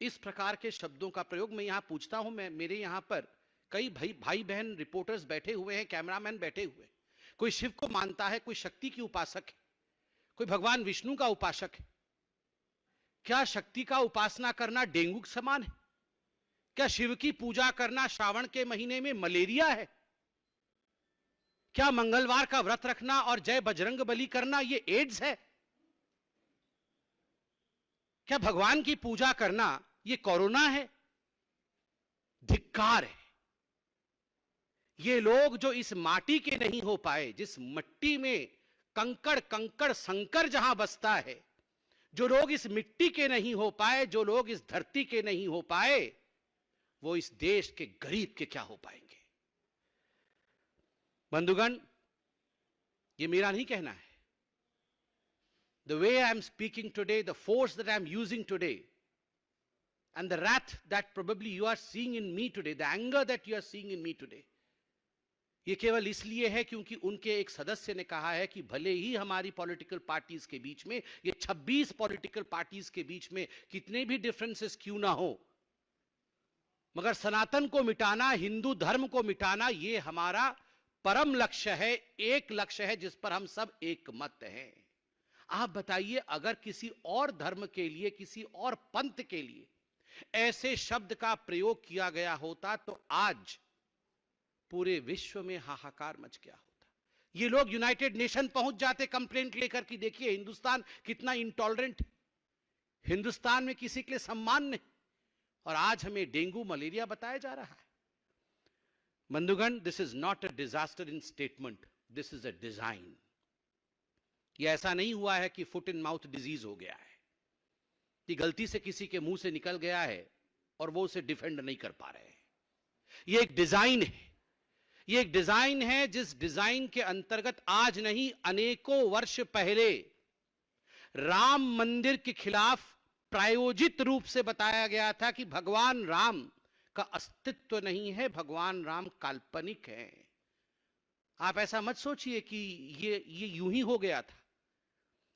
इस प्रकार के शब्दों का प्रयोग मैं यहां पूछता हूं, मैं मेरे यहां पर कई भाई बहन रिपोर्टर्स बैठे हुए हैं, कैमरामैन बैठे हुए हैं। कोई शिव को मानता है, कोई शक्ति की उपासक है, कोई भगवान विष्णु का उपासक है। क्या शक्ति का उपासना करना डेंगू के समान है? क्या शिव की पूजा करना श्रावण के महीने में मलेरिया है? क्या मंगलवार का व्रत रखना और जय बजरंग बली करना ये एड्स है? क्या भगवान की पूजा करना ये कोरोना है? धिक्कार है। ये लोग जो इस माटी के नहीं हो पाए, जिस मिट्टी में कंकड़ कंकड़ संकर जहां बसता है, जो लोग इस मिट्टी के नहीं हो पाए, जो लोग इस धरती के नहीं हो पाए, वो इस देश के गरीब के क्या हो पाएंगे? बंधुगण, ये मेरा नहीं कहना है। The way I am speaking today, the force that I am using today, and the wrath that probably you are seeing in me today, the anger that you are seeing in me today, ये केवल इसलिए है क्योंकि उनके एक सदस्य ने कहा है कि भले ही हमारी पॉलिटिकल पार्टीज के बीच में, ये 26 पॉलिटिकल पार्टीज के बीच में कितने भी डिफरेंसेस क्यों ना हो, मगर सनातन को मिटाना, हिंदू धर्म को मिटाना, ये हमारा परम लक्ष्य है, एक लक्ष्य है जिस पर हम सब एक मत हैं। आप बताइए, अगर किसी और धर्म के लिए, किसी और पंथ के लिए ऐसे शब्द का प्रयोग किया गया होता तो आज पूरे विश्व में हाहाकार मच गया होता। ये लोग यूनाइटेड नेशन पहुंच जाते कंप्लेंट लेकर कि देखिए हिंदुस्तान कितना इंटॉलरेंट है, हिंदुस्तान में किसी के लिए सम्मान नहीं, और आज हमें डेंगू मलेरिया बताया जा रहा है। बंधुगण, this is not a disaster in statement, this is a design. यह ऐसा नहीं हुआ है कि फुट एंड माउथ डिजीज हो गया है, कि गलती से किसी के मुंह से निकल गया है और वो उसे डिफेंड नहीं कर पा रहे हैं। यह एक डिजाइन है, यह एक डिजाइन है जिस डिजाइन के अंतर्गत आज नहीं, अनेकों वर्ष पहले राम मंदिर के खिलाफ प्रायोजित रूप से बताया गया था कि भगवान राम का अस्तित्व नहीं है, भगवान राम काल्पनिक है। आप ऐसा मत सोचिए कि ये यूं ही हो गया था।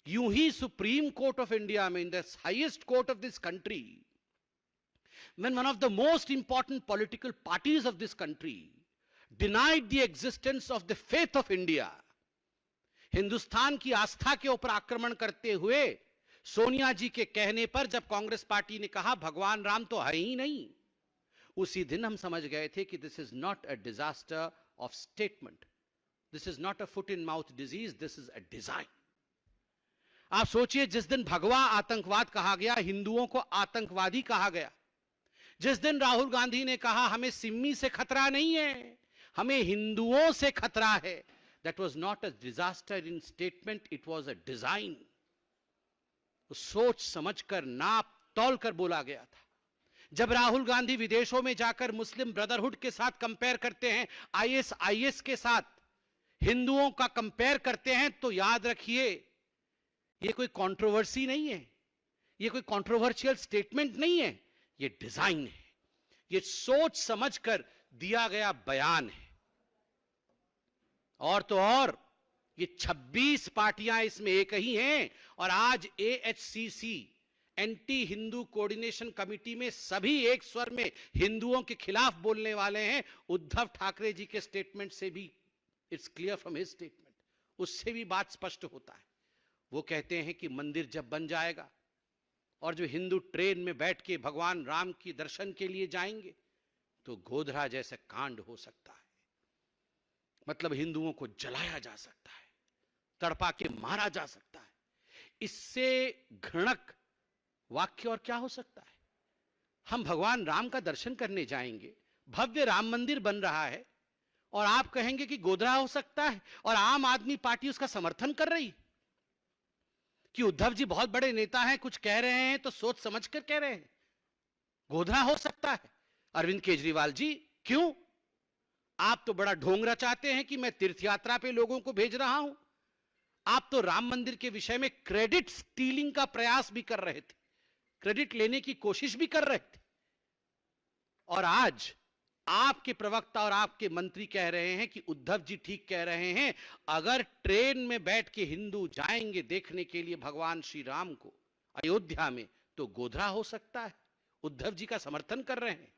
यूं ही सुप्रीम कोर्ट ऑफ इंडिया में, in the highest court of this country, when one of the most important political parties of this country denied the existence of the faith of India, Hindustan की आस्था के ऊपर आक्रमण करते हुए सोनिया जी के कहने पर जब कांग्रेस पार्टी ने कहा भगवान राम तो है ही नहीं, उसी दिन हम समझ गए थे कि this is not a disaster of statement, this is not a foot in mouth disease, this is a design. आप सोचिए, जिस दिन भगवा आतंकवाद कहा गया, हिंदुओं को आतंकवादी कहा गया, जिस दिन राहुल गांधी ने कहा हमें सिम्मी से खतरा नहीं है, हमें हिंदुओं से खतरा है, that was not a disaster in statement, it was a design. सोच समझकर, नाप तौल कर बोला गया था। जब राहुल गांधी विदेशों में जाकर मुस्लिम ब्रदरहुड के साथ कंपेयर करते हैं, आईएसआईएस के साथ हिंदुओं का कंपेयर करते हैं, तो याद रखिए ये कोई कंट्रोवर्सी नहीं है, ये कोई कंट्रोवर्शियल स्टेटमेंट नहीं है, ये डिजाइन है, ये सोच समझकर दिया गया बयान है। और तो और ये 26 पार्टियां इसमें एक ही हैं, और आज एएचसीसी एंटी हिंदू कोऑर्डिनेशन कमेटी में सभी एक स्वर में हिंदुओं के खिलाफ बोलने वाले हैं। उद्धव ठाकरे जी के स्टेटमेंट से भी it's clear from his statement, उससे भी बात स्पष्ट होता है। वो कहते हैं कि मंदिर जब बन जाएगा और जो हिंदू ट्रेन में बैठ के भगवान राम की दर्शन के लिए जाएंगे तो गोधरा जैसा कांड हो सकता है, मतलब हिंदुओं को जलाया जा सकता है, तड़पा के मारा जा सकता है। इससे घृणक वाक्य और क्या हो सकता है? हम भगवान राम का दर्शन करने जाएंगे, भव्य राम मंदिर बन रहा है, और आप कहेंगे कि गोधरा हो सकता है, और आम आदमी पार्टी उसका समर्थन कर रही कि उद्धव जी बहुत बड़े नेता हैं, कुछ कह रहे हैं तो सोच समझकर कह रहे हैं, गोधरा हो सकता है। अरविंद केजरीवाल जी, क्यों? आप तो बड़ा ढोंग रचाते हैं कि मैं तीर्थ यात्रा पे लोगों को भेज रहा हूं। आप तो राम मंदिर के विषय में क्रेडिट स्टीलिंग का प्रयास भी कर रहे थे, क्रेडिट लेने की कोशिश भी कर रहे थे, और आज आपके प्रवक्ता और आपके मंत्री कह रहे हैं कि उद्धव जी ठीक कह रहे हैं, अगर ट्रेन में बैठ के हिंदू जाएंगे देखने के लिए भगवान श्री राम को अयोध्या में तो गोधरा हो सकता है। उद्धव जी का समर्थन कर रहे हैं।